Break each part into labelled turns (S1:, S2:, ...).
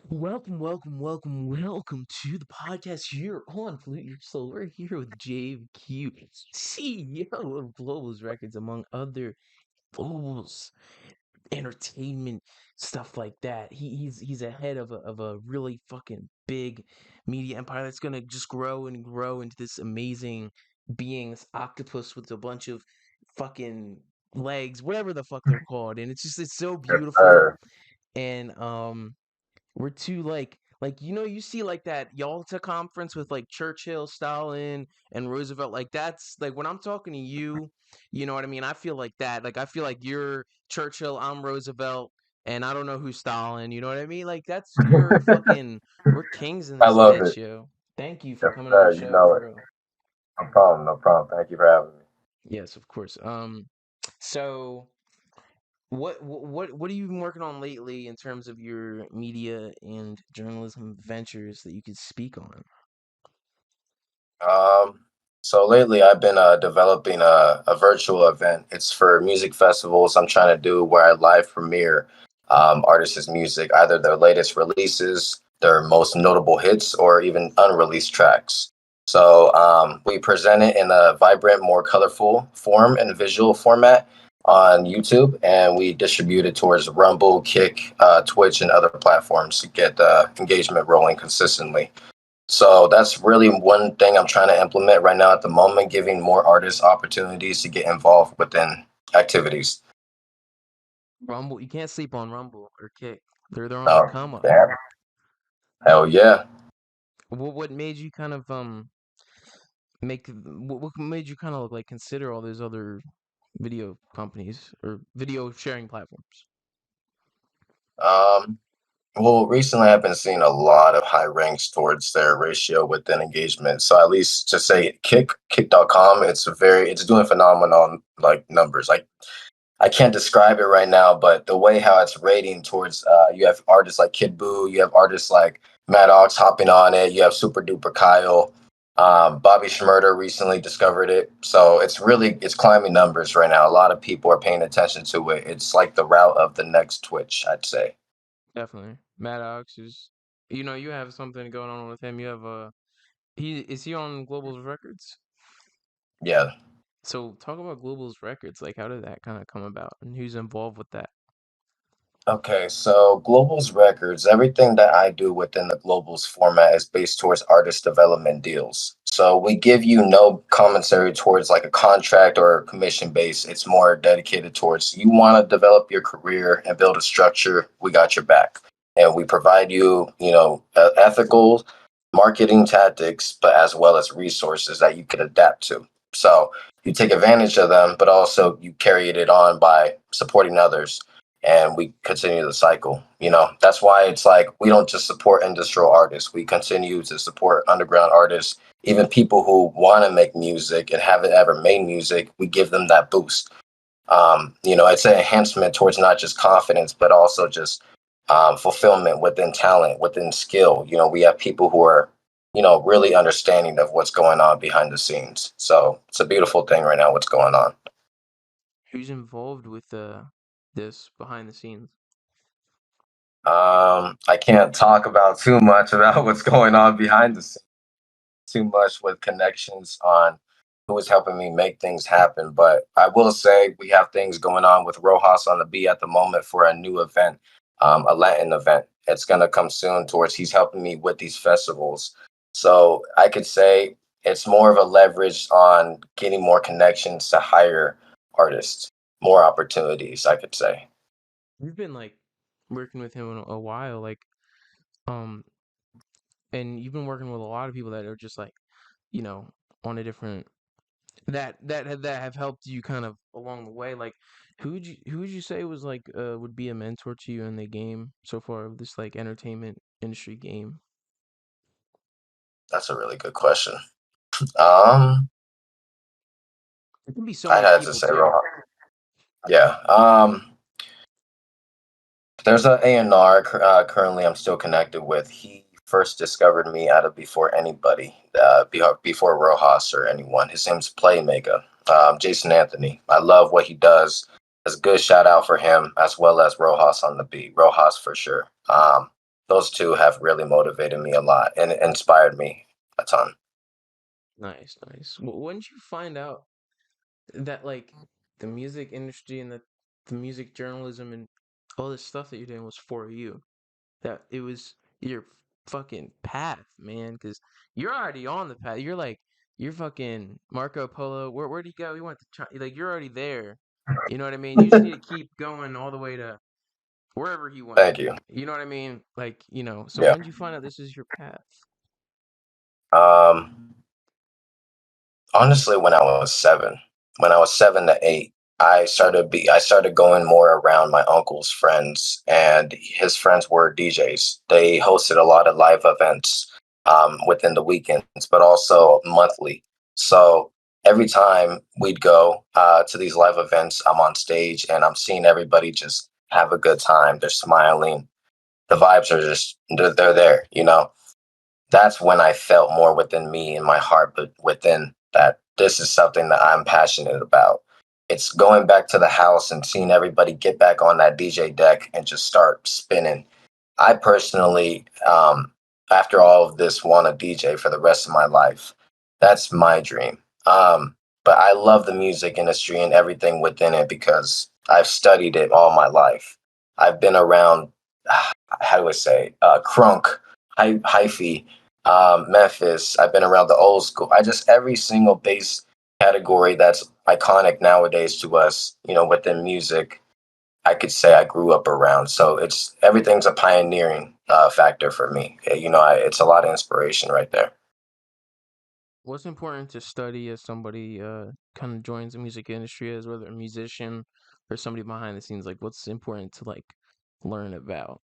S1: Welcome to the podcast here on Pollute Your Soul. We're here with Jave Q, CEO of Global's Records, among other Global's entertainment stuff like that. He's ahead of a really fucking big media empire that's gonna just grow and grow into this amazing being, this octopus with a bunch of fucking legs, whatever the fuck they're called, and it's so
S2: Yes,
S1: beautiful.
S2: sir.
S1: And we're too you see like that Yalta conference with like Churchill, Stalin, and Roosevelt. Like that's like when I'm talking to you, you know what I mean? I feel like that. Like I feel like you're Churchill, I'm Roosevelt, and I don't know who's Stalin, you know what I mean? Like that's your fucking we're kings in
S2: I
S1: this
S2: love it.
S1: bitch, yo. Thank you for
S2: Yes,
S1: coming on the
S2: sir. You
S1: show
S2: know it.
S1: for real.
S2: No problem. No problem. Thank you for having me.
S1: Yes, of course. So what have you been working on lately in terms of your media and journalism ventures that you could speak on?
S2: Um, so lately I've been developing a virtual event. It's for music festivals. I'm trying to do where I live premiere artists' music, either their latest releases, their most notable hits, or even unreleased tracks. So we present it in a vibrant, more colorful form and visual format on YouTube, and we distribute it towards Rumble, Kick, Twitch, and other platforms to get engagement rolling consistently. So that's really one thing I'm trying to implement right now at the moment, giving more artists opportunities to get involved within activities.
S1: Rumble, you can't sleep on Rumble or Kick. They're on the
S2: Oh,
S1: come up.
S2: damn. Hell yeah.
S1: What made you kind of what made you kind of like consider all those other video companies or video sharing platforms?
S2: Um, well, recently I've been seeing a lot of high ranks towards their ratio within engagement. So at least to say kick.com, it's doing phenomenal like numbers. I can't describe it right now, but the way how it's rating towards you have artists like Kid Boo, you have artists like Maddox hopping on it, you have Super Duper Kyle, Bobby Schmurder recently discovered it, so it's climbing numbers right now. A lot of people are paying attention to it. It's like the route of the next Twitch, I'd say.
S1: Definitely. Maddox is, you have something going on with him. You have he on Global's Records?
S2: Yeah.
S1: So talk about Global's Records. Like how did that kind of come about and who's involved with that?
S2: Okay, so Global's Records, everything that I do within the Global's format is based towards artist development deals. So we give you no commentary towards like a contract or a commission base. It's more dedicated towards you want to develop your career and build a structure, we got your back. And we provide you, ethical marketing tactics, but as well as resources that you could adapt to. So you take advantage of them, but also you carry it on by supporting others and we continue the cycle. That's why it's like we don't just support industrial artists. We continue to support underground artists, even people who want to make music and haven't ever made music. We give them that boost. It's an enhancement towards not just confidence, but also just fulfillment within talent, within skill. We have people who are, really understanding of what's going on behind the scenes. So it's a beautiful thing right now, what's going on.
S1: Who's involved with this behind the scenes?
S2: I can't talk about too much about what's going on behind the scenes, too much with connections on who is helping me make things happen. But I will say we have things going on with Rojas on the B at the moment for a new event, a Latin event. It's gonna come soon towards he's helping me with these festivals. So I could say it's more of a leverage on getting more connections to hire artists, more opportunities, I could say.
S1: You've been like working with him in a while, like um, and you've been working with a lot of people that are just like, you know, on a different that have helped you kind of along the way. Like, who would you say was like would be a mentor to you in the game so far of this like entertainment industry game?
S2: That's a really good question. Um,
S1: It can be so
S2: I'd
S1: many
S2: have to
S1: people
S2: say
S1: too.
S2: Rohan. Yeah. There's a A&R currently I'm still connected with. He first discovered me out of before anybody, before Rojas or anyone. His name's Playmaker, Jason Anthony. I love what he does. It's a good shout out for him as well as Rojas on the beat. Rojas for sure. those two have really motivated me a lot and inspired me a ton.
S1: Nice, nice. When did you find out that like the music industry and the music journalism and all this stuff that you're doing was for you? That it was your fucking path, man, because you're already on the path. You're fucking Marco Polo. Where'd he go? He went to China. Like you're already there. You know what I mean? You just need to keep going all the way to wherever he went.
S2: Thank you.
S1: You know what I mean? Like, so
S2: Yeah.
S1: when did you find out this is your path?
S2: Um, Honestly, when I was 7 to 8, I started going more around my uncle's friends, and his friends were DJs. They hosted a lot of live events within the weekends, but also monthly. So every time we'd go to these live events, I'm on stage and I'm seeing everybody just have a good time. They're smiling. The vibes are just they're there, you know. That's when I felt more within me and my heart, but within that, this is something that I'm passionate about. It's going back to the house and seeing everybody get back on that DJ deck and just start spinning. I personally, after all of this, want to DJ for the rest of my life. That's my dream. But I love the music industry and everything within it because I've studied it all my life. I've been around, how do I say, crunk, hyphy, Memphis. I've been around the old school. I just every single bass category that's iconic nowadays to us, within music. I could say I grew up around. So everything's a pioneering factor for me. It's a lot of inspiration right there.
S1: What's important to study as somebody kind of joins the music industry as whether a musician or somebody behind the scenes? Like, what's important to like learn about?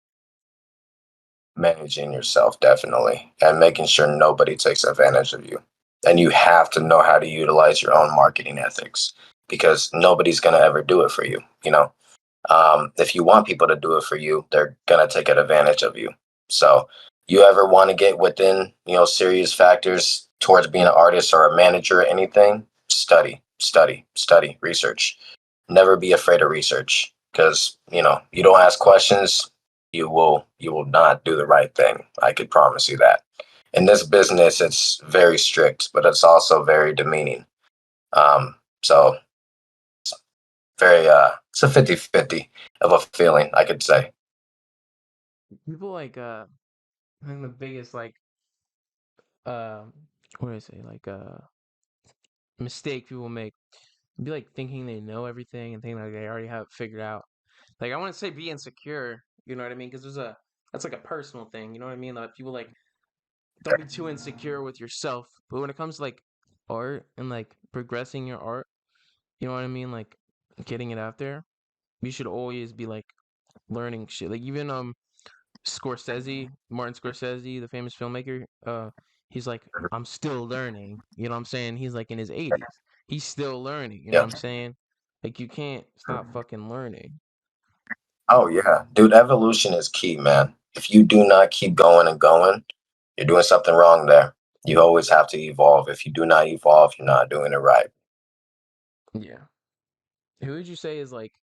S2: Managing yourself, definitely, and making sure nobody takes advantage of you. And you have to know how to utilize your own marketing ethics because nobody's going to ever do it for you. If you want people to do it for you, they're gonna take advantage of you. So, you ever want to get within, serious factors towards being an artist or a manager or anything? Study, study, study, research. Never be afraid of research because you don't ask questions, you will not do the right thing. I could promise you that. In this business, it's very strict, but it's also very demeaning. So it's a 50-50 of a feeling, I could say.
S1: People like I think the biggest like um what do I say like mistake people make be like thinking they know everything and thinking like they already have it figured out. Like I want to say be insecure, you know what I mean? Because that's like a personal thing, you know what I mean? Like people like don't be too insecure with yourself. But when it comes to like art and like progressing your art, you know what I mean? Like getting it out there, you should always be like learning shit. Like even Martin Scorsese, the famous filmmaker, he's like, I'm still learning. You know what I'm saying? He's like in his 80s. He's still learning. You know what
S2: Yeah.
S1: I'm saying? Like you can't stop fucking learning.
S2: Oh yeah, dude. Evolution is key, man. If you do not keep going and going, you're doing something wrong there. You always have to evolve. If you do not evolve, you're not doing it right.
S1: Yeah. Who would you say is like,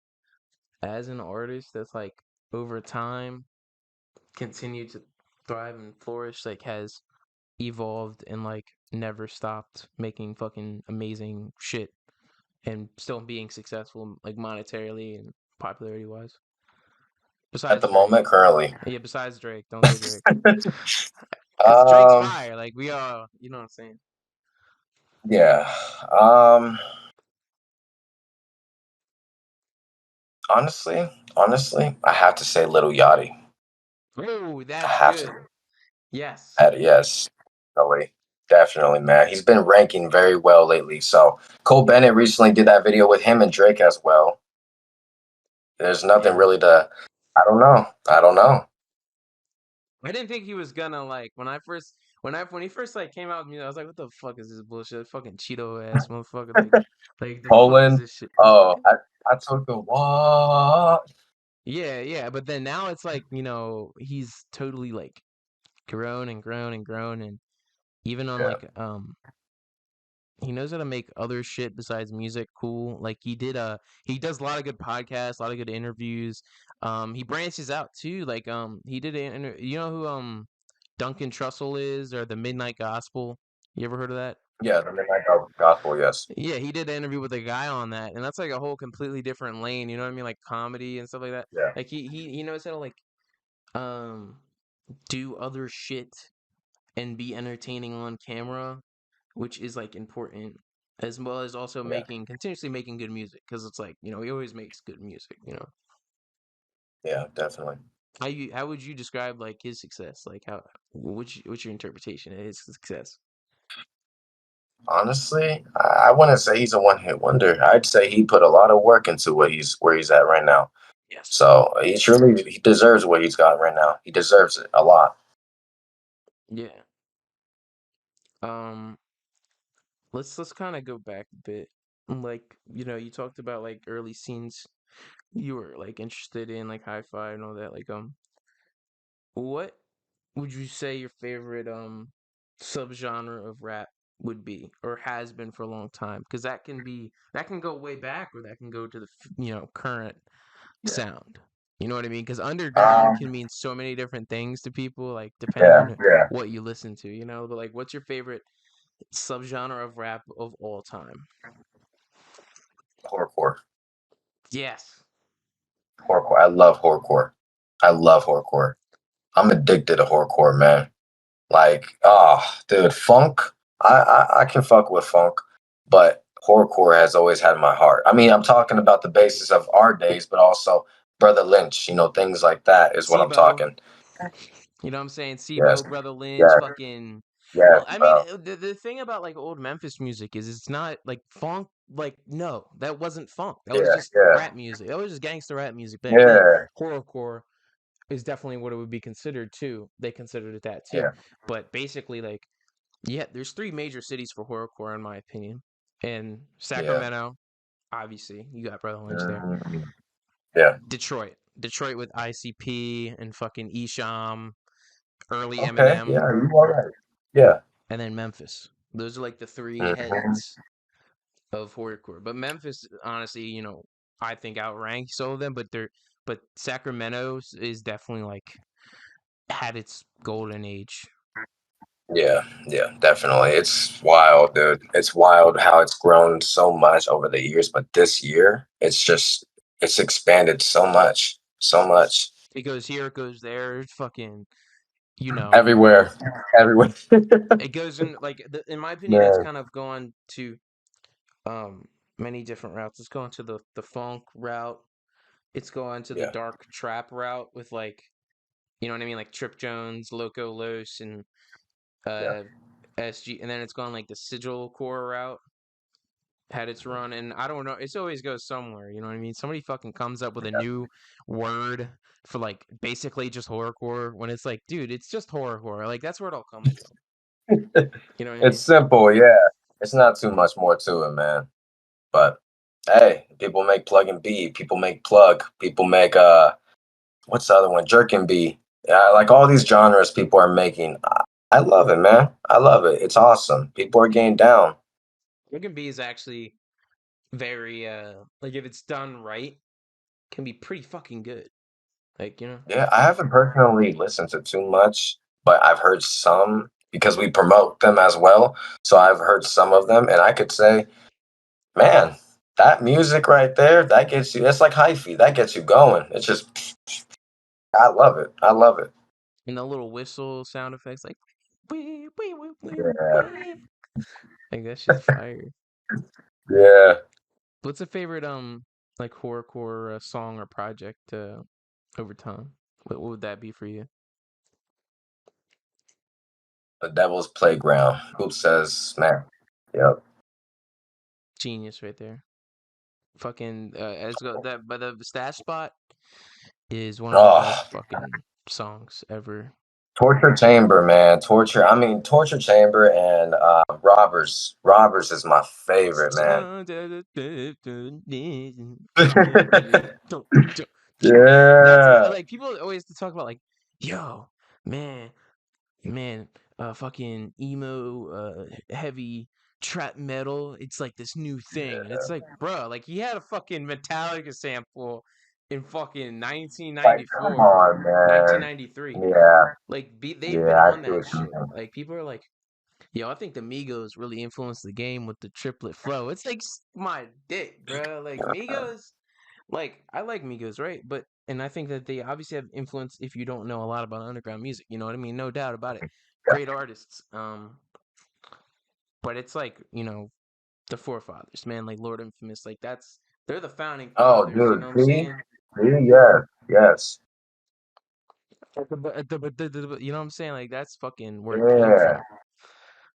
S1: as an artist that's like over time continued to thrive and flourish, like has evolved and like never stopped making fucking amazing shit and still being successful like monetarily and popularity wise?
S2: At
S1: Besides
S2: the
S1: Drake.
S2: moment, currently.
S1: Yeah, besides Drake. Don't say Drake. Because Drake's
S2: um,
S1: fire. Like, we all, you know what I'm saying?
S2: yeah. Um, honestly, I have to say Little Yachty.
S1: Oh,
S2: I
S1: that's
S2: have to.
S1: good. Yes.
S2: Yes, definitely, man. He's been ranking very well lately. So Cole Bennett recently did that video with him and Drake as well. There's nothing
S1: Yeah.
S2: really to. I don't know. I don't know.
S1: I didn't think he was gonna like when he first like came out with me, I was like, what the fuck is this bullshit? Fucking Cheeto ass motherfucker. Like the fuck is
S2: Poland.
S1: this shit?
S2: Oh, I took a walk.
S1: Yeah, yeah. But then now it's like, he's totally like grown and grown and grown and even on
S2: Yeah.
S1: like he knows how to make other shit besides music cool. Like he does a lot of good podcasts, a lot of good interviews. He branches out too. Like he did you know who Duncan Trussell is, or the Midnight Gospel. You ever heard of that?
S2: Yeah, the Midnight Gospel. Yes.
S1: Yeah, he did an interview with a guy on that, and that's like a whole completely different lane. You know what I mean? Like comedy and stuff like that.
S2: Yeah.
S1: Like he knows how to like um do other shit and be entertaining on camera, which is like important, as well as also
S2: Yeah.
S1: continuously making good music, because it's like, he always makes good music.
S2: Yeah. Definitely.
S1: How would you describe like his success? Like what's your interpretation of his success?
S2: Honestly, I wouldn't say he's a one-hit wonder. I'd say he put a lot of work into where he's at right now.
S1: Yes.
S2: So he deserves what he's got right now. He deserves it a lot.
S1: Yeah. Um, let's kind of go back a bit. Like, you talked about like early scenes you were like interested in, like hi-fi and all that. Like, what would you say your favorite subgenre of rap would be, or has been for a long time? Because that can go way back, or that can go to the current
S2: Yeah.
S1: sound. You know what I mean? Because underground
S2: Um.
S1: can mean so many different things to people, like depending
S2: Yeah.
S1: on
S2: Yeah.
S1: what you listen to. But like, what's your favorite subgenre of rap of all time?
S2: Horrorcore.
S1: Yes.
S2: Horrorcore. I love horrorcore. I love horrorcore. I'm addicted to horrorcore, man. Like, dude, funk. I can fuck with funk, but horrorcore has always had my heart. I mean, I'm talking about the basis of our days, but also Brother Lynch. Things like that is what I'm
S1: Sibo.
S2: talking.
S1: You know what I'm saying?
S2: Yes.
S1: Sibo, Brother Lynch,
S2: Yes.
S1: fucking.
S2: Yes,
S1: Well, I mean,
S2: bro.
S1: the thing about like old Memphis music is it's not like funk. Like, no, that wasn't funk. That was
S2: Yeah.
S1: just
S2: Yeah.
S1: rap music. That was just gangster rap music. But I feel like
S2: Yeah.
S1: horrorcore is definitely what it would be considered too. They considered it that too.
S2: Yeah.
S1: But basically, like, yeah, there's three major cities for horrorcore in my opinion. And
S2: Yeah.
S1: Sacramento, obviously, you got Brother Lynch there.
S2: Mhm. Yeah.
S1: Detroit with ICP and fucking Esham, early
S2: Okay.
S1: Eminem,
S2: Yeah. You are right. Yeah.
S1: and then Memphis. Those are like the three
S2: Mhm.
S1: heads of horrorcore. But Memphis, honestly, I think outranks all of them. But Sacramento is definitely like had its golden age.
S2: Yeah, yeah, definitely. It's wild, dude. It's wild how it's grown so much over the years, but this year it's expanded so much, so much.
S1: It goes here, it goes there. It's fucking, you know,
S2: Everywhere. Everywhere.
S1: it goes in like in my opinion, it's
S2: Man,
S1: kind of gone to um many different routes. It's going to the funk route. It's going to the
S2: yeah,
S1: dark trap route with like, you know what I mean, like Trip Jones, Loco Los, and
S2: yeah,
S1: uh SG, and then it's gone like the sigil core route had its run, and I don't know, it's always goes somewhere. You know what I mean? Somebody fucking comes up with a new word for like basically just horrorcore when it's like, dude, it's just horror. Like that's where it all comes from.
S2: yeah.
S1: You know what I
S2: It's
S1: mean?
S2: simple, yeah. It's not too much more to it, man. But hey, people make plug and B, people make plug, people make what's the other one? Jerk and B. Yeah, like all these genres people are making. I love it, man. I love it. It's awesome. People are getting down.
S1: It can be is actually very like if it's done right, can be pretty fucking good. Like,
S2: Yeah, I haven't personally listened to too much, but I've heard some because we promote them as well. So I've heard some of them, and I could say, man, that music right there, that gets you. It's like hyphy. That gets you going. It's just, I love it. I love it.
S1: and the little whistle sound effects like
S2: Yeah,
S1: wee. Like that shit's fire.
S2: yeah.
S1: What's a favorite like horrorcore song or project over time? What would that be for you?
S2: The Devil's Playground. Who says, man? Yep.
S1: Genius right there. Fucking as go that but the stash spot is one of the best
S2: Oh,
S1: fucking songs ever.
S2: Torture Chamber, man. Torture Chamber and Robbers. Robbers is my favorite, man.
S1: That's
S2: Yeah.
S1: like people always talk about like, yo, man, man, fucking emo, heavy trap metal. It's like this new thing, and it's like, bro, like he had a fucking Metallica sample in fucking
S2: Like, come
S1: 1994,
S2: on, man.
S1: 1993.
S2: Yeah,
S1: Like they've been
S2: yeah, I
S1: on
S2: see
S1: that
S2: what you
S1: shit.
S2: mean.
S1: Like people are like, yo, I think the Migos really influenced the game with the triplet flow. It's like my dick, bro. Like Migos, like I like Migos, right? But and I think that they obviously have influence if you don't know a lot about underground music. You know what I mean? No doubt about it. Great artists. But it's like the forefathers, man. Like Lord Infamous, like they're the founding
S2: Oh,
S1: fathers. You
S2: dude,
S1: know what I'm
S2: see?
S1: saying?
S2: See? Yes, yes.
S1: You know what I'm saying? Like that's fucking where it came
S2: Yeah.
S1: from.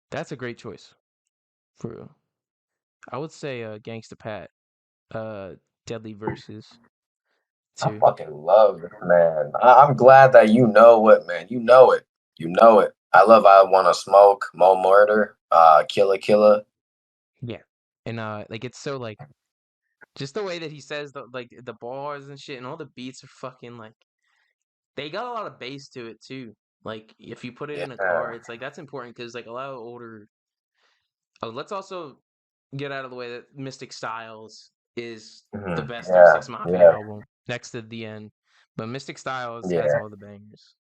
S1: That's a great choice for real. I would say Gangsta Pat, uh Deadly Verses
S2: I
S1: too.
S2: fucking love this, man. I'm glad that you know it, man. You know it. You know it. I love I Wanna Smoke, Mo Murder, Killa Killa.
S1: Yeah. And like it's so like just the way that he says the bars and shit and all the beats are fucking like they got a lot of bass to it too. Like if you put it in a car,
S2: Yeah.
S1: it's like that's important because like a lot of older. Oh, let's also get out of the way that Mystic Styles is the best Three
S2: Yeah,
S1: Six Mafia
S2: yeah,
S1: album next to the end, but Mystic Styles has
S2: yeah,
S1: all the bangers.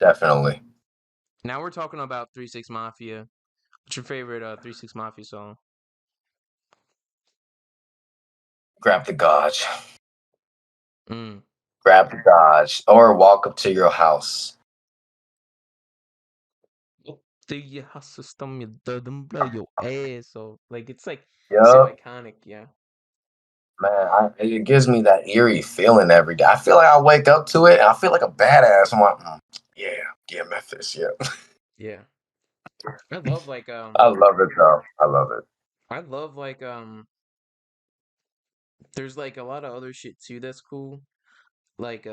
S2: definitely.
S1: Now we're talking about 3 6 Mafia. What's your favorite 3 6 Mafia song?
S2: Grab the Gauge.
S1: Mm.
S2: Grab the Dodge. Or Walk Up to Your House.
S1: Do you hustle system, you doesn't blow your ass so like it's like so
S2: Yup.
S1: iconic, yeah.
S2: Man, it gives me that eerie feeling every day. I feel like I wake up to it and I feel like a badass. I'm like, yeah, yeah, Memphis, yeah.
S1: Yeah. I love like
S2: I love it though. I love it.
S1: I love like there's like a lot of other shit too that's cool. Like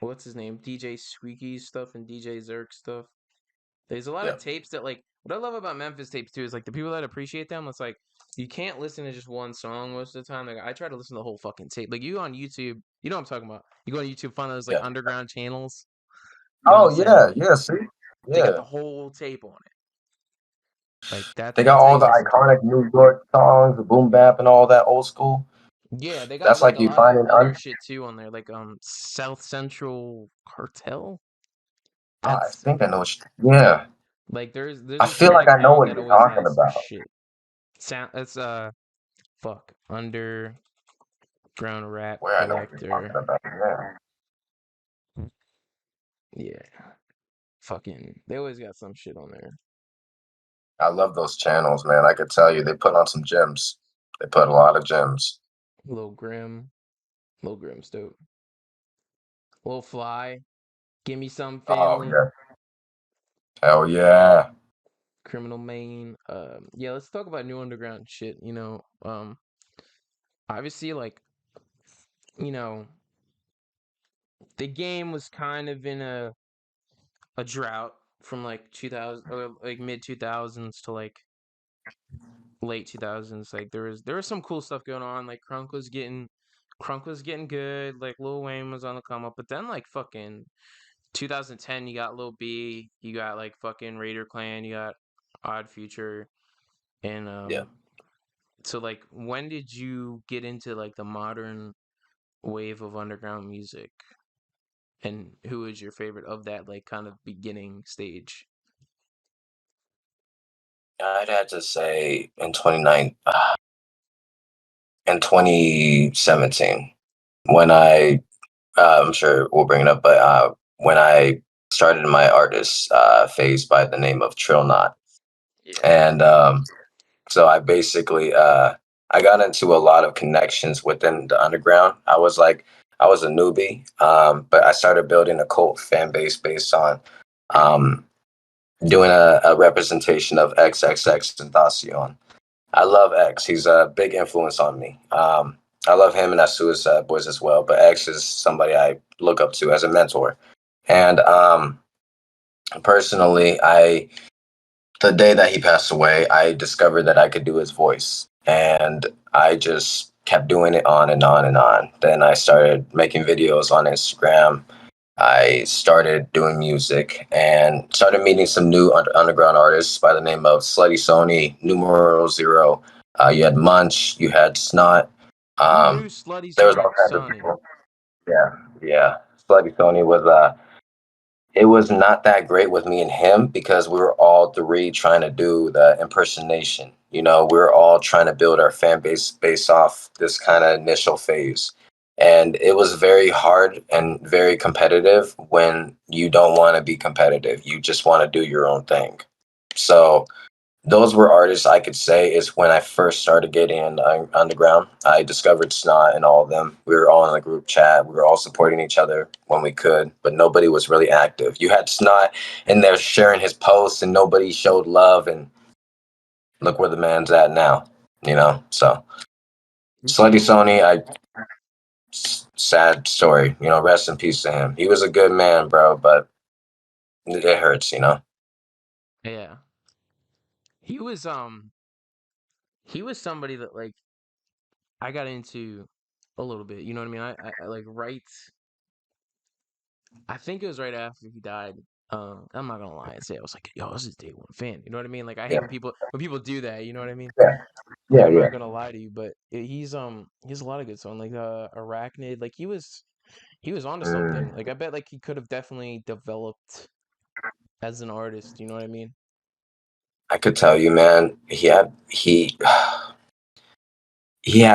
S1: what's his name? DJ Squeaky stuff and DJ Zerk stuff. There's a lot
S2: Yeah,
S1: of tapes that like what I love about Memphis tapes too is like the people that appreciate them, it's like you can't listen to just one song most of the time. Like I try to listen to the whole fucking tape. Like you on YouTube, you know what I'm talking about. You go on YouTube, find those like
S2: yeah.
S1: underground channels. You know what I'm
S2: Oh
S1: saying?
S2: yeah, yeah. See,
S1: They got
S2: yeah.
S1: the whole tape on it. Like
S2: They got
S1: that's how
S2: all
S1: you
S2: the
S1: listen to it.
S2: iconic New York songs, the boom bap, and all that old school.
S1: Yeah, they got
S2: That's
S1: like
S2: like
S1: a
S2: you
S1: lot of
S2: finding
S1: other shit too on there, like South Central Cartel.
S2: I
S1: That's
S2: think I know. Yeah,
S1: like there's
S2: I
S1: this
S2: feel
S1: one
S2: like I know
S1: account
S2: what
S1: that
S2: you're
S1: always
S2: talking
S1: has some
S2: about.
S1: shit. Sound it's fuck underground rap
S2: Where I know what you're talking
S1: collector.
S2: about. Yeah,
S1: Yeah, fucking they always got some shit on there.
S2: I love those channels, man. I could tell you they put on some gems. They put a lot of gems.
S1: Lil Grim, Lil Grim's dope. Lil Fly, give me some
S2: Oh
S1: family.
S2: yeah, hell yeah.
S1: Criminal Main. Yeah, let's talk about new underground shit. Obviously, like you know, the game was kind of in a drought from like 2000 or like mid 2000s to like late 2000s. Like there was some cool stuff going on. Like Crunk was getting good. Like Lil Wayne was on the come up, but then like fucking 2010, you got Lil B, you got like fucking Raider Clan, you got Odd Future, and
S2: Yeah.
S1: so like when did you get into like the modern wave of underground music? And who is your favorite of that like kind of beginning stage?
S2: I'd have to say in 2017 when I'm sure we'll bring it up, but when I started my artist phase by the name of Trill Knot,
S1: Yeah.
S2: and so I basically I got into a lot of connections within the underground. I was a newbie, but I started building a cult fan base based on um, doing a representation of XXX Tentacion. I love X. He's a big influence on me. I love him and that Suicide Boys as well. But X is somebody I look up to as a mentor. And personally, the day that he passed away, I discovered that I could do his voice, and I just kept doing it on and on and on. Then I started making videos on Instagram. I started doing music and started meeting some new underground artists by the name of Slutty Sony, Numero Zero. You had Munch, you had Snot.
S1: Who
S2: Um,
S1: knew Slutty
S2: there was all kinds of
S1: Sonny?
S2: people. Yeah, yeah. Slutty Sony was it was not that great with me and him because we were all three trying to do the impersonation. You know, we were all trying to build our fan base based off this kind of initial phase. And it was very hard and very competitive when you don't want to be competitive. You just want to do your own thing. So those were artists I could say is when I first started getting in the underground. I discovered Snot and all of them. We were all in a group chat. We were all supporting each other when we could, but nobody was really active. You had Snot in there sharing his posts, and nobody showed love. And look where the man's at now. You know, so
S1: It's
S2: Slutty
S1: true.
S2: Sony, sad story. You know, rest in peace to him. He was a good man, bro, but it hurts. You know.
S1: Yeah. He was he was somebody that like I got into a little bit. You know what I mean? I like right. I think it was right after he died. I'm not gonna lie and say I was like, yo, this is day one fan. You know what I mean? Like I hate
S2: Yeah,
S1: when people do that. You know what I mean?
S2: yeah,
S1: Like
S2: yeah,
S1: I'm
S2: yeah.
S1: not gonna lie to you, but he has a lot of good songs. Like Arachnid. Like he was onto something.
S2: Mm.
S1: Like I bet like he could have definitely developed as an artist. You know what I mean?
S2: I could tell you, man. He had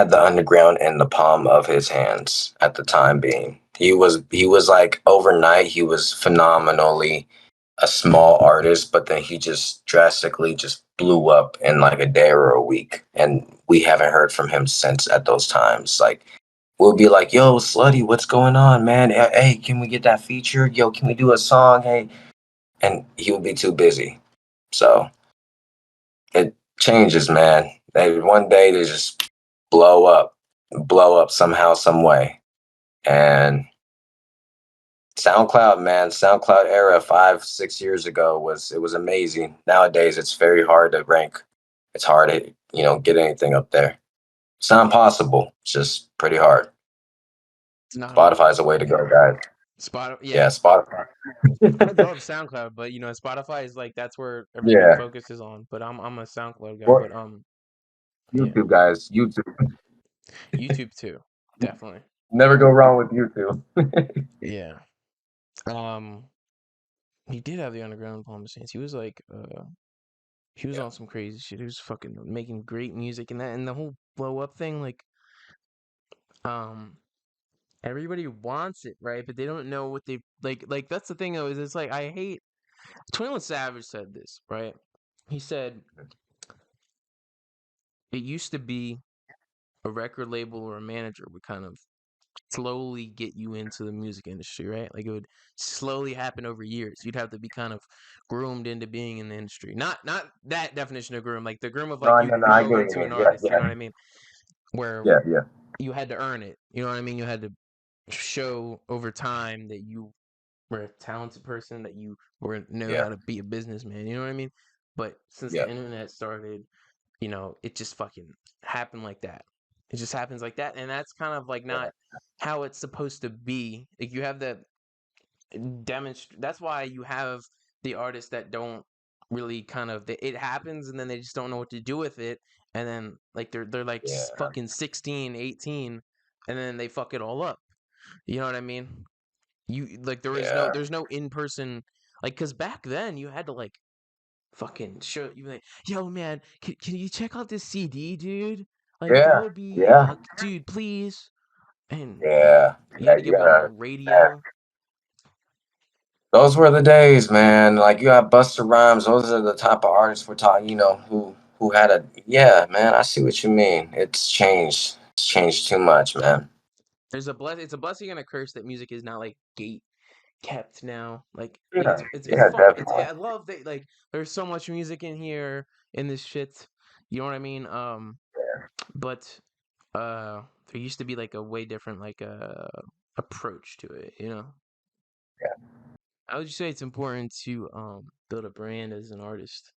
S2: the underground in the palm of his hands at the time being. He was like overnight he was phenomenally a small artist, but then he just drastically just blew up in like a day or a week. And we haven't heard from him since at those times. Like we'll be like, yo, Slutty, what's going on, man? Hey, can we get that feature? Yo, can we do a song? Hey. And he would be too busy. So it changes, man. One day they just blow up somehow, some way. And SoundCloud, man, SoundCloud era 5, 6 years ago was amazing. Nowadays, it's very hard to rank. It's hard to get anything up there. It's not impossible. It's just pretty hard.
S1: It's not
S2: Spotify's the way
S1: impossible.
S2: to go, guys.
S1: Spotify,
S2: Yeah,
S1: yeah.
S2: Spotify.
S1: I love SoundCloud, but Spotify is like that's where everybody
S2: Yeah.
S1: focuses on. But I'm a SoundCloud guy,
S2: Well,
S1: but yeah,
S2: YouTube, guys. YouTube.
S1: YouTube too, definitely.
S2: Never go wrong with YouTube.
S1: Yeah. Um, he did have the underground Palm Saints. He was like, he was
S2: Yeah.
S1: on some crazy shit. He was fucking making great music and the whole blow up thing. Um, everybody wants it, right? But they don't know what they like. Like that's the thing though. Is it's like I hate. 21 Savage said this, right? He said it used to be a record label or a manager would kind of slowly get you into the music industry, right? Like it would slowly happen over years. You'd have to be kind of groomed into being in the industry. Not that definition of groom, like the groom of like
S2: No,
S1: you
S2: no, no.
S1: you
S2: I get
S1: go
S2: what you
S1: into
S2: mean.
S1: an
S2: Yeah,
S1: artist, you
S2: yeah,
S1: know what I mean? Where
S2: yeah, yeah,
S1: you had to earn it. You know what I mean? You had to show over time that you were a talented person, that you were know
S2: yeah,
S1: how to be a businessman. You know what I mean? But since
S2: yeah,
S1: the internet started, it just fucking happened like that. It just happens like that, and that's kind of like
S2: yeah,
S1: not how it's supposed to be. Like you have that demonstrate. That's why you have the artists that don't really kind of it happens, and then they just don't know what to do with it, and then like they're like
S2: yeah,
S1: fucking 16, 18, and then they fuck it all up. You know what I mean? You like
S2: yeah,
S1: there's no in person like because back then you had to like fucking show you like, yo man, can you check out this CD, dude? Like that
S2: yeah,
S1: would be
S2: yeah,
S1: dude, please. And
S2: yeah.
S1: you had to
S2: You
S1: get put on the
S2: gotta.
S1: radio.
S2: Those were the days, man. Like you got Busta Rhymes. Those are the type of artists we're talking. Who had a. Yeah, man. I see what you mean. It's changed. It's changed too much, man.
S1: It's a blessing and a curse that music is not like gate kept now. Like
S2: Yeah,
S1: it's
S2: yeah,
S1: fun. It's
S2: definitely.
S1: I love that like there's so much music in here in this shit. You know what I mean? But there used to be like a way different like approach to it, you know?
S2: Yeah.
S1: How would you say it's important to build a brand as an artist?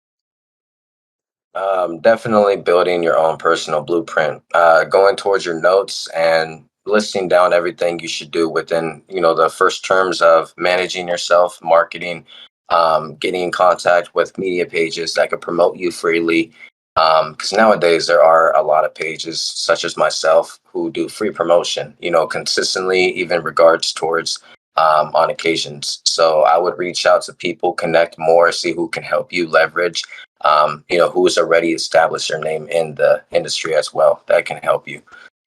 S2: Definitely building your own personal blueprint. Going towards your notes and listing down everything you should do within, the first terms of managing yourself, marketing, getting in contact with media pages that could promote you freely, Because nowadays there are a lot of pages such as myself who do free promotion, consistently, even regards towards on occasions. So I would reach out to people, connect more, see who can help you leverage, who's already established their name in the industry as well that can help you.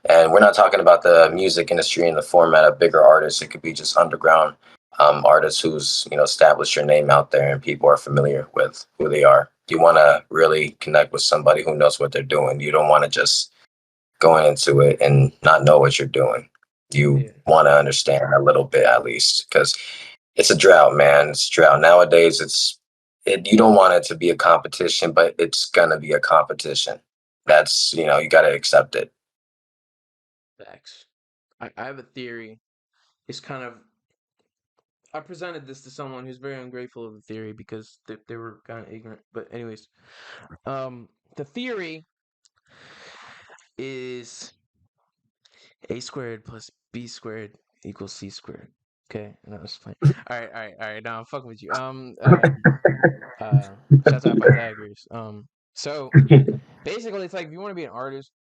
S2: And we're not talking about the music industry in the format of bigger artists. It could be just underground artists who's established your name out there and people are familiar with who they are. You want to really connect with somebody who knows what they're doing. You don't want to just go into it and not know what you're doing. You
S1: Yeah.
S2: want to understand a little bit at least, because it's a drought, man. It's a drought nowadays. You don't want it to be a competition, but it's gonna be a competition. That's you got to accept it.
S1: Facts. I have a theory. It's kind of I presented this to someone who's very ungrateful of the theory because they were kind of ignorant. But anyways, the theory is a squared plus b squared equals c squared. Okay, and I was playing. All right. Now I'm fucking with you. Uh, Shouts out Pythagoras. So basically, it's like if you want to be an artist,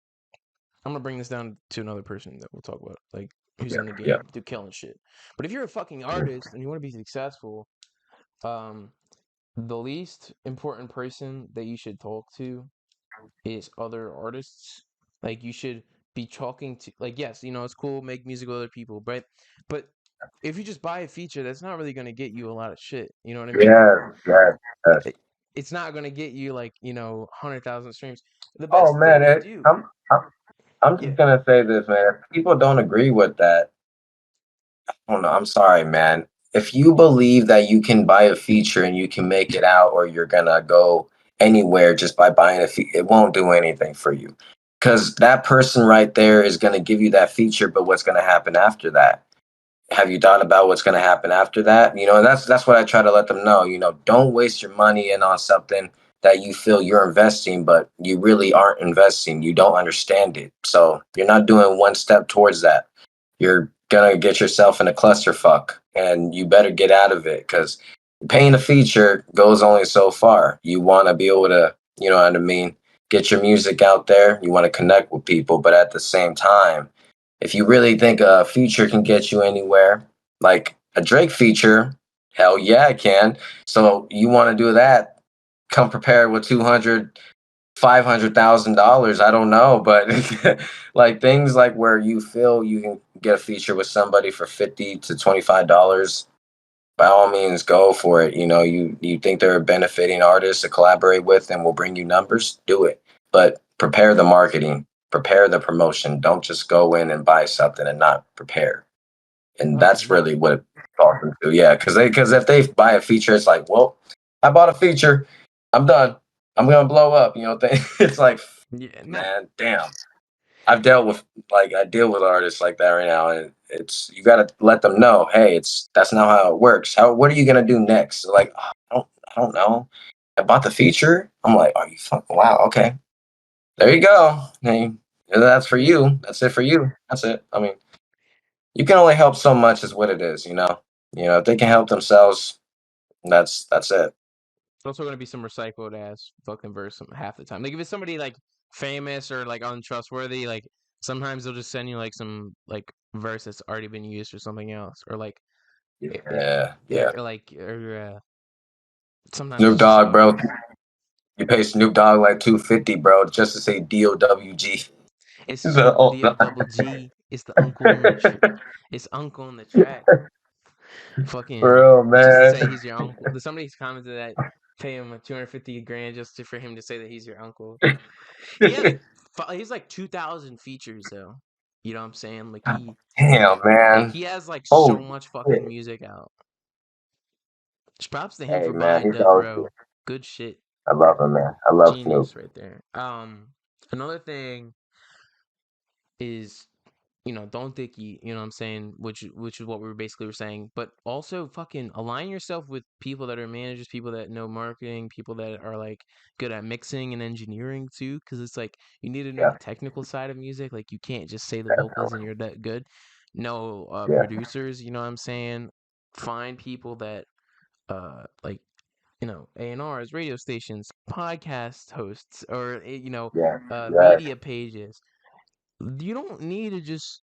S1: I'm gonna bring this down to another person that we'll talk about, like who's
S2: Yeah,
S1: in the
S2: yeah,
S1: game, do killing shit. But if you're a fucking artist and you want to be successful, um, the least important person that you should talk to is other artists. Like you should be talking to, like, yes, it's cool, make music with other people, but if you just buy a feature, that's not really gonna get you a lot of shit. You know what I mean?
S2: yeah, yeah. Yes.
S1: It, it's not gonna get you like 100,000 streams. The
S2: Oh
S1: best
S2: man,
S1: thing to do,
S2: I'm just
S1: yeah,
S2: gonna say this, man. If people don't agree with that, oh no, I'm sorry, man. If you believe that you can buy a feature and you can make it out, or you're gonna go anywhere just by buying it won't do anything for you. Because that person right there is gonna give you that feature, but what's gonna happen after that? Have you thought about what's gonna happen after that? And that's what I try to let them know. Don't waste your money in on something that you feel you're investing, but you really aren't investing. You don't understand it. So you're not doing one step towards that. You're gonna get yourself in a clusterfuck, and you better get out of it, because paying a feature goes only so far. You want to be able to, you know what I mean, get your music out there. You want to connect with people, but at the same time, if you really think a feature can get you anywhere, like a Drake feature, hell yeah, it can. So you want to do that? Come prepared with 200, $500,000. I don't know, but like things like where you feel you can get a feature with somebody for $50 to $25, by all means go for it. You think they're a benefiting artist to collaborate with and will bring you numbers, do it. But prepare the marketing, prepare the promotion. Don't just go in and buy something and not prepare. And that's
S1: 100%.
S2: really what it's talking to. Yeah, because if they buy a feature, it's like, well, I bought a feature, I'm done. I'm gonna blow up. It's like,
S1: Yeah, no,
S2: man, damn. I deal with artists like that right now, and it's you got to let them know, hey, that's not how it works. What are you gonna do next? They're like, "Oh, I don't know. I bought the feature. I'm like, are you fucking wow? Okay, there you go. Hey, that's for
S1: yeah.
S2: you. That's it for you. That's it. I mean, you can only help so much, is what it is. If they can help themselves, that's it.
S1: It's also gonna be some recycled ass fucking verse half the time. Like if it's somebody like famous or like untrustworthy, like sometimes they'll just send you like some like verse that's already been used for something else, or like
S2: Yeah, yeah.
S1: sometimes
S2: Snoop
S1: it's just
S2: Dogg,
S1: like
S2: bro. You pay Snoop Dogg like 250, bro, just to say DOWG.
S1: it's
S2: The,
S1: Snoop
S2: oh,
S1: D O double G. It's the uncle on the it's uncle on the track.
S2: for
S1: Fucking
S2: real,
S1: just to
S2: man.
S1: say he's your uncle. Somebody's commented that pay him 250 grand just for him to say that he's your uncle. He has he's like 2,000 features though. You know what I'm saying? Like
S2: Damn, man.
S1: he has like
S2: Holy
S1: so much
S2: shit.
S1: fucking music out. Just props to him
S2: Hey,
S1: for
S2: man,
S1: buying
S2: he's
S1: Death
S2: always good.
S1: Row. Good shit.
S2: I love him, man. I love Snoop.
S1: Genius right there. Another thing is don't dicky, you know what I'm saying? Which is what we were saying. But also fucking align yourself with people that are managers, people that know marketing, people that are like good at mixing and engineering too. Cause it's like you need to know
S2: Yeah,
S1: the technical side of music. Like you can't just say the vocals and
S2: definitely.
S1: you're that good. No
S2: Yeah,
S1: producers, you know what I'm saying? Find people that like A&Rs, radio stations, podcast hosts, or
S2: Yeah. Right.
S1: media pages. You don't need to just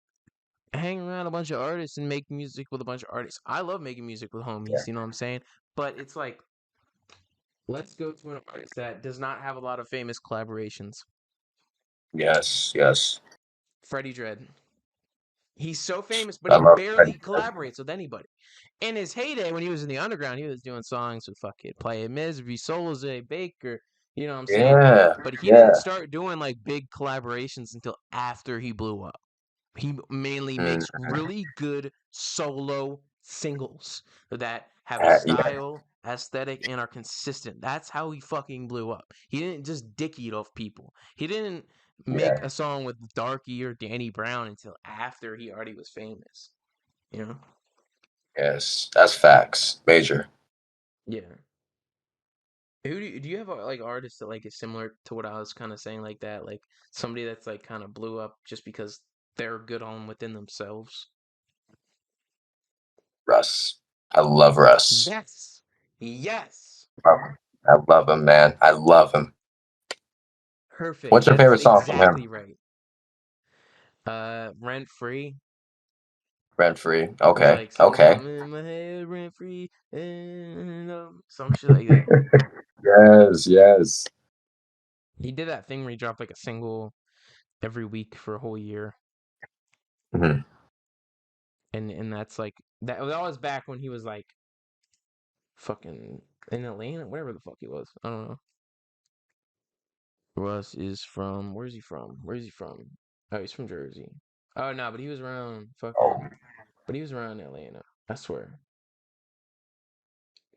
S1: hang around a bunch of artists and make music with a bunch of artists. I love making music with
S2: Yeah.
S1: homies, you know what I'm saying? But it's like, let's go to an artist that does not have a lot of famous collaborations.
S2: Yes. Yes.
S1: Freddie Dredd. He's so famous, but
S2: I
S1: he
S2: love
S1: barely
S2: that.
S1: collaborates with anybody. In his heyday, when he was in the underground, he was doing songs with fucking Playa Misery, Soulja Baker, you know what I'm saying?
S2: Yeah.
S1: But he didn't
S2: Yeah.
S1: start doing like big collaborations until after he blew up. He mainly
S2: Mm.
S1: makes really good solo singles that have a
S2: Yeah.
S1: style, aesthetic, and are consistent. That's how he fucking blew up. He didn't just dick eat off people. He didn't make
S2: Yeah.
S1: a song with Darky or Danny Brown until after he already was famous. You know?
S2: Yes. That's facts. Major.
S1: Yeah. Do you have like artists that like is similar to what I was kind of saying like that, like somebody that's like kind of blew up just because they're good on within themselves?
S2: Russ. I love Russ.
S1: Yes. Yes.
S2: Love him. I love him, man. I love him.
S1: Perfect.
S2: What's your
S1: That's
S2: favorite song from
S1: exactly
S2: him?
S1: right. Rent Free.
S2: Rent Free.
S1: It's
S2: Okay.
S1: like
S2: Okay.
S1: something in my head, rent free, and some shit like that.
S2: Yes. Yes.
S1: He did that thing where he dropped like a single every week for a whole year,
S2: Mhm.
S1: and that's like that was back when he was like fucking in Atlanta, whatever the fuck he was. I don't know. Russ is from where's he from? Where's he from? Oh, he's from Jersey. Oh no, but he was around
S2: Oh.
S1: fucking. But he was around Atlanta. I swear.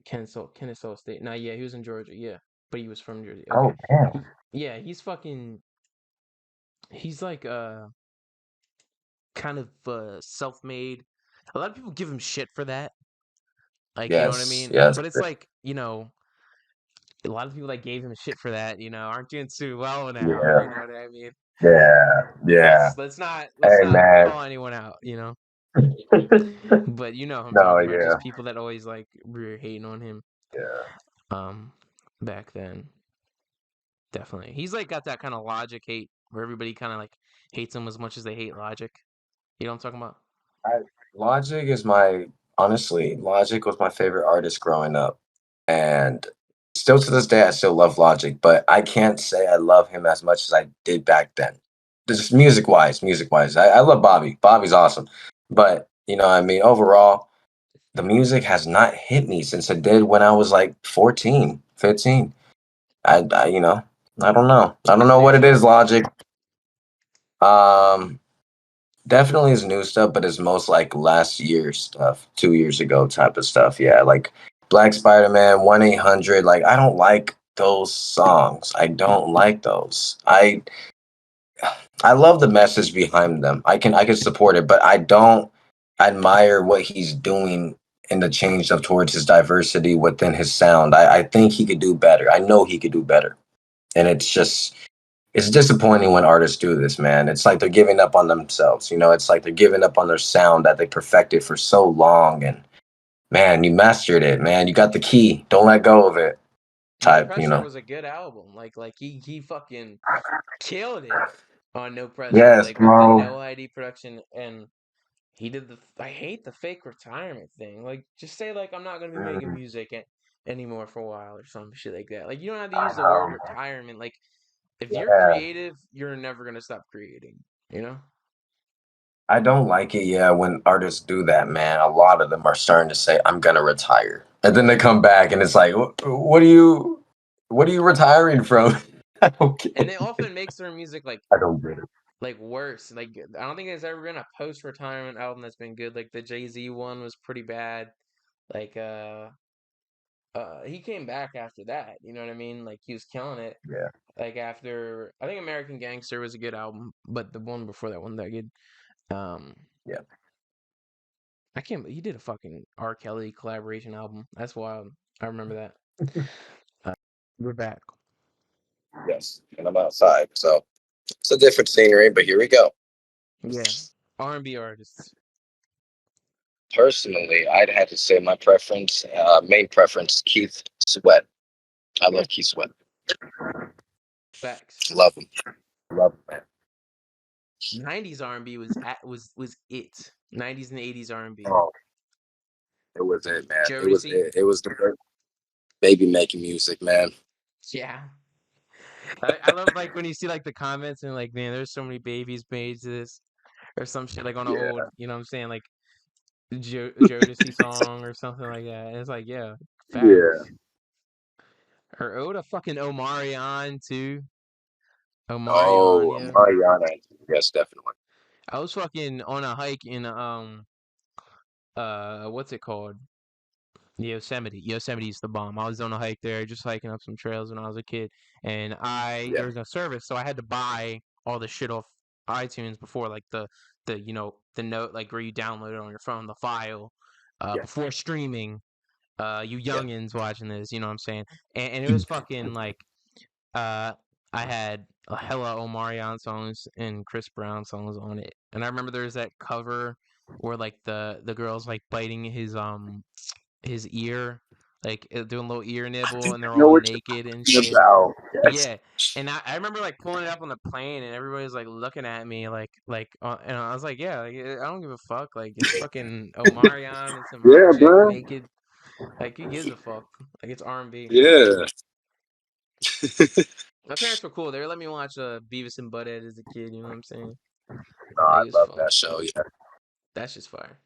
S1: Kennesaw State. Nah, yeah, he was in Georgia. Yeah, but he was from Jersey.
S2: Oh.
S1: Okay.
S2: Damn.
S1: Yeah, he's fucking. He's like kind of self-made. A lot of people give him shit for that. Like, you know what I
S2: Yes.
S1: mean?
S2: Yes.
S1: But it's like, a lot of people that gave him shit for that, aren't doing too well now. You
S2: Yeah.
S1: know what I mean?
S2: Yeah. Yeah.
S1: Let's
S2: Hey,
S1: not
S2: man.
S1: call anyone out. But you know who I'm
S2: No.
S1: talking about,
S2: Yeah.
S1: just people that always like were hating on him
S2: Yeah.
S1: um back then. Definitely. He's like got that kind of Logic hate where everybody kind of like hates him as much as they hate Logic. You know what I'm talking about?
S2: I, Logic is my honestly, Logic was my favorite artist growing up. And still to this day I still love Logic, but I can't say I love him as much as I did back then. Just music wise. I love Bobby. Bobby's awesome. But I mean, overall, the music has not hit me since it did when I was like 14, 15. I don't know. I don't
S1: His
S2: know
S1: new
S2: what it is,
S1: stuff?
S2: Logic. Um, Definitely his new stuff, but it's most like last year's stuff, 2 years ago type of stuff. Yeah, like Black Spider Man, 1-800. Like I don't like those songs. I don't like those. I love the message behind them. I can support it, but I don't admire what he's doing in the change of towards his diversity within his sound. I think he could do better. I know he could do better, and it's disappointing when artists do this, man. It's like they're giving up on themselves. It's like they're giving up on their sound that they perfected for so long. And man, you mastered it, man. You got the key. Don't let go of it.
S1: No
S2: Type,
S1: Pressure was a good album. Like he fucking killed it on No Pressure.
S2: Yes,
S1: Like with the
S2: bro.
S1: no ID production, and he did I hate the fake retirement thing. Like just say like I'm not gonna be making
S2: Mm,
S1: music anymore for a while or some shit like that. Like you don't have to
S2: I
S1: use the word
S2: know.
S1: retirement. Like if you're
S2: Yeah.
S1: creative, you're never gonna stop creating. You know?
S2: I don't like it, yeah, when artists do that, man. A lot of them are starting to say, I'm gonna retire. And then they come back and it's like, what are you retiring from? I don't get
S1: And it
S2: it.
S1: often makes their music
S2: I don't get it.
S1: like worse. Like I don't think there's ever been a post retirement album that's been good. Like the Jay-Z one was pretty bad. Like he came back after that, you know what I mean? Like he was killing it.
S2: Yeah,
S1: Like after I think American Gangster was a good album, but the one before that wasn't that good. Um
S2: yeah.
S1: I can't he did a fucking R. Kelly collaboration album. That's wild. I remember that. Uh, we're back.
S2: Yes. And I'm outside. So it's a different scenery, but here we go.
S1: Yeah. R&B artists.
S2: Personally, I'd have to say my preference, main preference, Keith Sweat. I
S1: Yeah,
S2: love Key Sweat.
S1: facts.
S2: Love him. Love him, man.
S1: 90s R&B was it. 90s and 80s R&B.
S2: Oh, it was it, man. It was
S1: Jodeci.
S2: it. It was the baby making music, man.
S1: Yeah. I love like when you see like the comments and like, man, there's so many babies made to this or some shit like on an
S2: Yeah,
S1: old, you know what I'm saying, like Jodeci song or something like that. And it's like, yeah,
S2: yeah.
S1: facts. Or Oda fucking Omarion too. Omarion,
S2: Oh,
S1: yeah.
S2: Mariana. Yes, definitely.
S1: I was fucking on a hike in what's it called? Yosemite. Yosemite's the bomb. I was on a hike there, just hiking up some trails when I was a kid, and there
S2: Yeah,
S1: was no service, so I had to buy all the shit off iTunes before, like the note, like where you download it on your phone, the file,
S2: yeah,
S1: before streaming. You
S2: yeah.
S1: youngins watching this, you know what I'm saying? And it was fucking like uh, I had a hella Omarion songs and Chris Brown songs on it, and I remember there was that cover where like the girl's like biting his ear, like doing a little ear
S2: I
S1: nibble,
S2: think
S1: and
S2: I
S1: they're
S2: know
S1: all
S2: what
S1: naked and
S2: you're talking
S1: shit.
S2: about. Yes.
S1: Yeah, and I remember like pulling it up on the plane, and everybody's like looking at me, and I was like, yeah, like, I don't give a fuck, like it's fucking Omarion and some hot
S2: Yeah,
S1: chick
S2: bro.
S1: naked, like who gives a fuck? Like it's R&B.
S2: Yeah.
S1: My parents were cool. They let me watch Beavis and Butthead as a kid. You know what I'm saying?
S2: No,
S1: Like
S2: I
S1: it was
S2: love
S1: fun.
S2: that show. Yeah.
S1: That's just fire.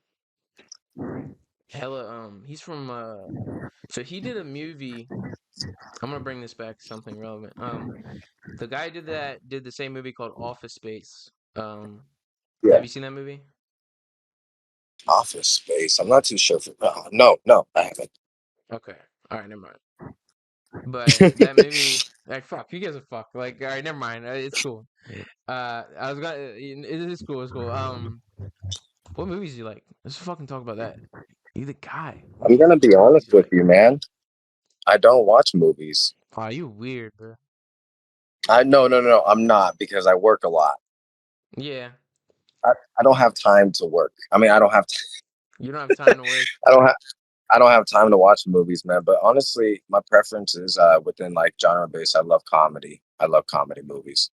S1: Hella. He's from. So he did a movie. I'm gonna bring this back to something relevant. The guy did the same movie called Office Space. Have
S2: Yeah.
S1: you seen that movie?
S2: Office Space. I'm not too sure. No, no, I haven't.
S1: Okay. All right. Never mind. But that movie, like, fuck. Who gives a fuck? Like, all right. Never mind. It's cool. I was gonna. It is cool. It's cool. What movies do you like? Let's fucking talk about that. You the guy.
S2: I'm gonna be
S1: What movies
S2: honest
S1: do you
S2: with
S1: like?
S2: you, man. I don't watch movies.
S1: Oh, you weird, bro.
S2: I no, no, no, no. I'm not because I work a lot.
S1: Yeah.
S2: I don't have time to work. I mean, I don't have.
S1: You don't have time to work.
S2: I don't have. I don't have time to watch movies, man. But honestly, my preference is within like genre based. I love comedy. I love comedy movies,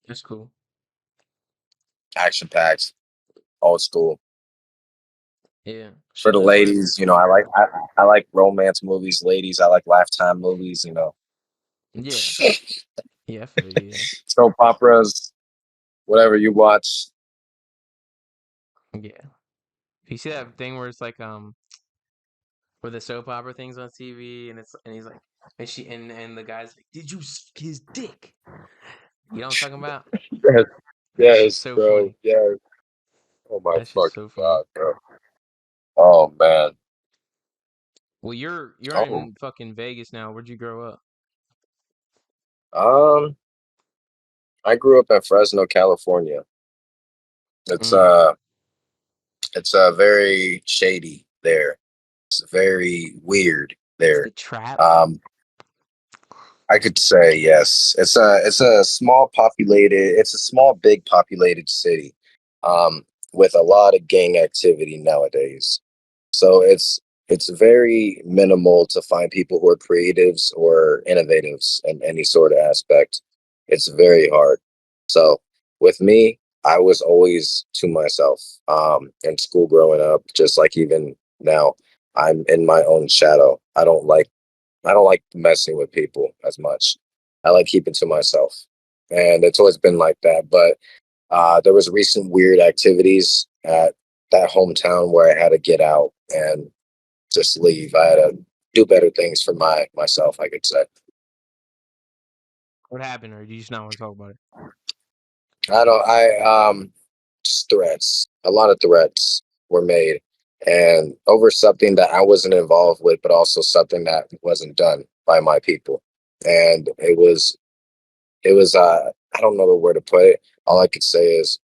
S1: That's cool.
S2: action packed, old school.
S1: Yeah.
S2: For
S1: Shit,
S2: the
S1: that's what.
S2: ladies, I like romance movies. Ladies, I like Lifetime movies.
S1: Yeah. Yeah, I feel you. Yeah.
S2: Soap operas, whatever you watch.
S1: Yeah. You see that thing where it's like where the soap opera things on TV and he's like and the guy's like, "Did you suck his dick?" You know what I'm talking about?
S2: Yes,
S1: That shit's
S2: yes,
S1: so
S2: bro.
S1: funny.
S2: Yes. Oh my
S1: That shit's
S2: fucking
S1: so funny.
S2: god, bro. Oh man.
S1: Well, you're
S2: Oh.
S1: in fucking Vegas now. Where'd you grow up?
S2: Um, I grew up in Fresno, California. It's
S1: Mm.
S2: uh it's very shady there. It's very weird
S1: Is
S2: there.
S1: the trap?
S2: Um, I could say yes. It's a small populated. It's a small, big populated city, with a lot of gang activity nowadays. So it's very minimal to find people who are creatives or innovatives in any sort of aspect. It's very hard. So with me, I was always to myself. In school growing up, just like even now, I'm in my own shadow. I don't like messing with people as much. I like keeping to myself, and it's always been like that. But there was recent weird activities at that hometown where I had to get out and just leave. I had to do better things for myself, I could say.
S1: What happened, or do you just not want to talk about it?
S2: I don't. Just threats. A lot of threats were made, and over something that I wasn't involved with, but also something that wasn't done by my people, and it was I don't know the word to put it. All I could say is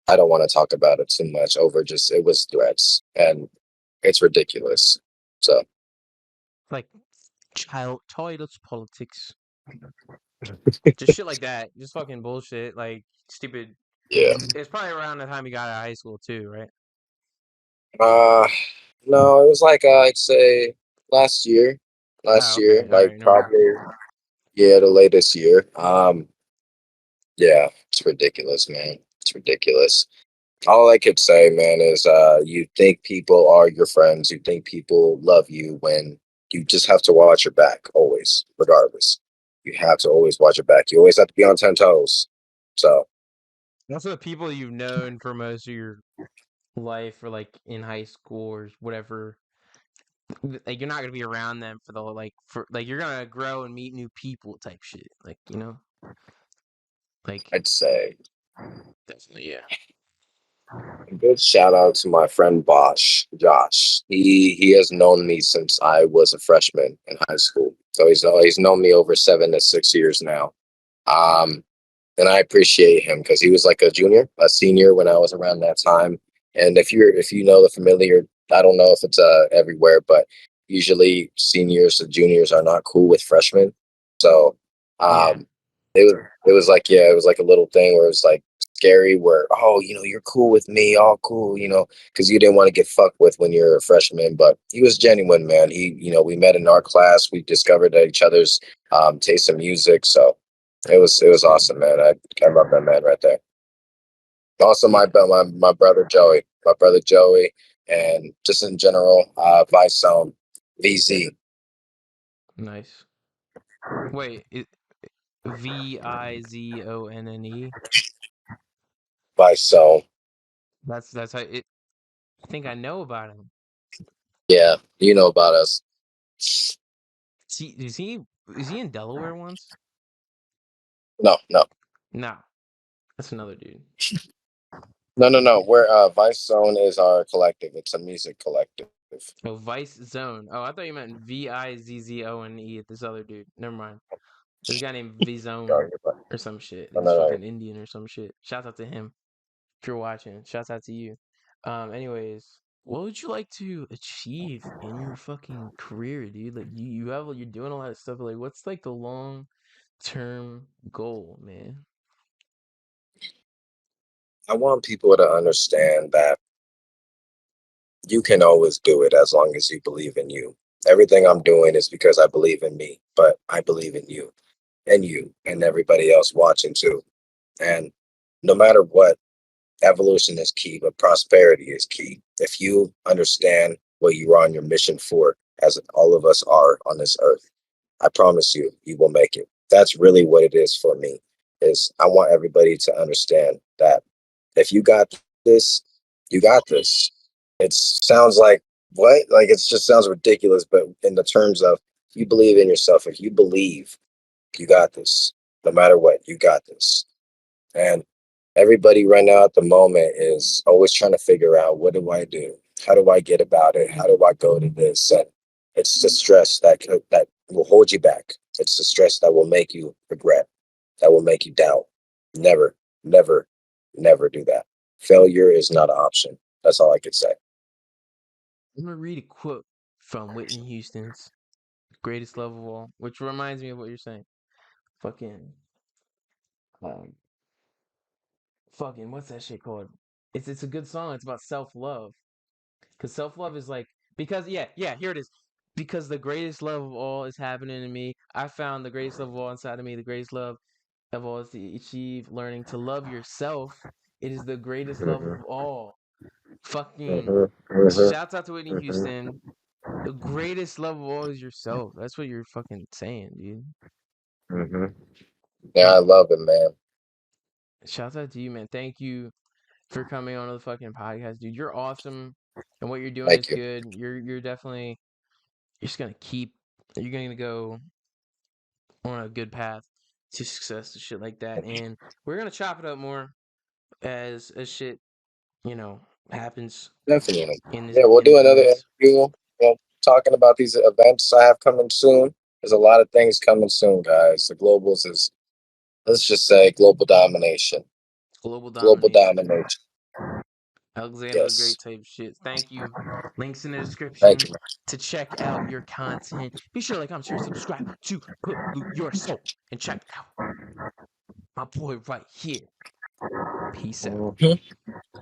S2: I don't want to talk about it too much over just it was threats and it's ridiculous. So
S1: Like child's politics, just shit like that, just fucking bullshit, like stupid.
S2: yeah.
S1: It's probably around the time you got out of high school too, right?
S2: Uh no, it was like I'd say last year. last
S1: Oh,
S2: year,
S1: okay. All
S2: like
S1: right. Never mind.
S2: probably yeah, the latest year. Yeah, it's ridiculous, man. It's ridiculous. All I could say, man, is you think people are your friends, you think people love you when you just have to watch your back always, regardless. You have to always watch your back. You always have to be on 10 toes. So
S1: Also, the people you've known for most of your life, or like in high school or whatever, like you're not gonna be around them for the for like you're gonna grow and meet new people type shit. Like like
S2: I'd say
S1: definitely, yeah.
S2: a good shout out to my friend Josh. He has known me since I was a freshman in high school. So he's known me over 7 to 6 years now. Um, and I appreciate him because he was like a senior when I was around that time. And if you know the familiar, I don't know if it's everywhere, but usually seniors and juniors are not cool with freshmen. So
S1: Yeah.
S2: um, it was like it was like a little thing where it was like scary, where you're cool with me, all cool, because you didn't want to get fucked with when you're a freshman. But he was genuine, man. We met in our class, we discovered each other's taste in music, so. It was
S1: Shit.
S2: awesome, man. I love that man right there. Also,
S1: Yeah.
S2: my brother Joey, and just in general, Vice Zone, VZ,
S1: Nice. Wait, Vizonne?
S2: Vice Zone.
S1: That's how it. I think I know about him.
S2: Yeah, you know about us.
S1: Is he in Delaware once?
S2: No, no,
S1: No, that's another dude.
S2: no. We're Vice Zone is our collective. It's a music collective.
S1: Oh, Vice Zone. Oh, I thought you meant Vizzone. This other dude. Never mind. There's a guy named Vizone or some shit, and
S2: No,
S1: he's
S2: no, no.
S1: fucking Indian or some shit. Shout out to him if you're watching. Shouts out to you. Anyways, what would you like to achieve in your fucking career, dude? Like you're doing a lot of stuff. But like, what's like the long term goal, man?
S2: I want people to understand that you can always do it as long as you believe in you. Everything I'm doing is because I believe in me, but I believe in you and everybody else watching too. And no matter what, evolution is key, but prosperity is key. If you understand what you are on your mission for, as all of us are on this earth, I promise you, you will make it. That's really what it is for me. Is I want everybody to understand that if you got this, you got this. It sounds like what? Like it just sounds ridiculous, but in the terms of you believe in yourself, if you believe you got this, no matter what, you got this. And everybody right now at the moment is always trying to figure out, what do I do? How do I get about it? How do I go to this? And it's the stress that will hold you back. It's the stress that will make you regret, that will make you doubt. Never, never, never do that. Failure is not an option. That's all I could say.
S1: I'm gonna read a quote from Whitney Houston's "Greatest Love of All," which reminds me of what you're saying. Fucking, um, fucking, what's that shit called? It's a good song. It's about self love. Because self love is like, because yeah, here it is. Because the greatest love of all is happening in me. I found the greatest love of all inside of me. The greatest love of all is to achieve learning to love yourself. It is the greatest love
S2: Hmm.
S1: of all. Fucking
S2: Hmm. Hmm.
S1: shouts out to Whitney Houston. The greatest love of all is yourself. That's what you're fucking saying, dude.
S2: Hmm. Yeah, I
S1: Like,
S2: love it, man.
S1: shouts out to you, man. Thank you for coming on the fucking podcast, dude. You're awesome, and what you're doing is
S2: Thank you.
S1: good. You're definitely you're just gonna keep. You're gonna go on a good path to success and shit like that. And we're gonna chop it up more as shit, you know, happens
S2: Definitely.
S1: in this
S2: Yeah, we'll
S1: in the
S2: do another
S1: booth.
S2: interview. Talking about these events I have coming soon. There's a lot of things coming soon, guys. The globals is, let's just say, global domination.
S1: Global
S2: Global
S1: domination.
S2: domination.
S1: Alexander the
S2: Yes.
S1: Great type shit. Thank you. Links in the
S2: Thank
S1: description
S2: you.
S1: to check out your content. Be sure to like, comment, share, subscribe to Pollute Your Soul, and check out my boy right here. Peace out.
S2: Mhm.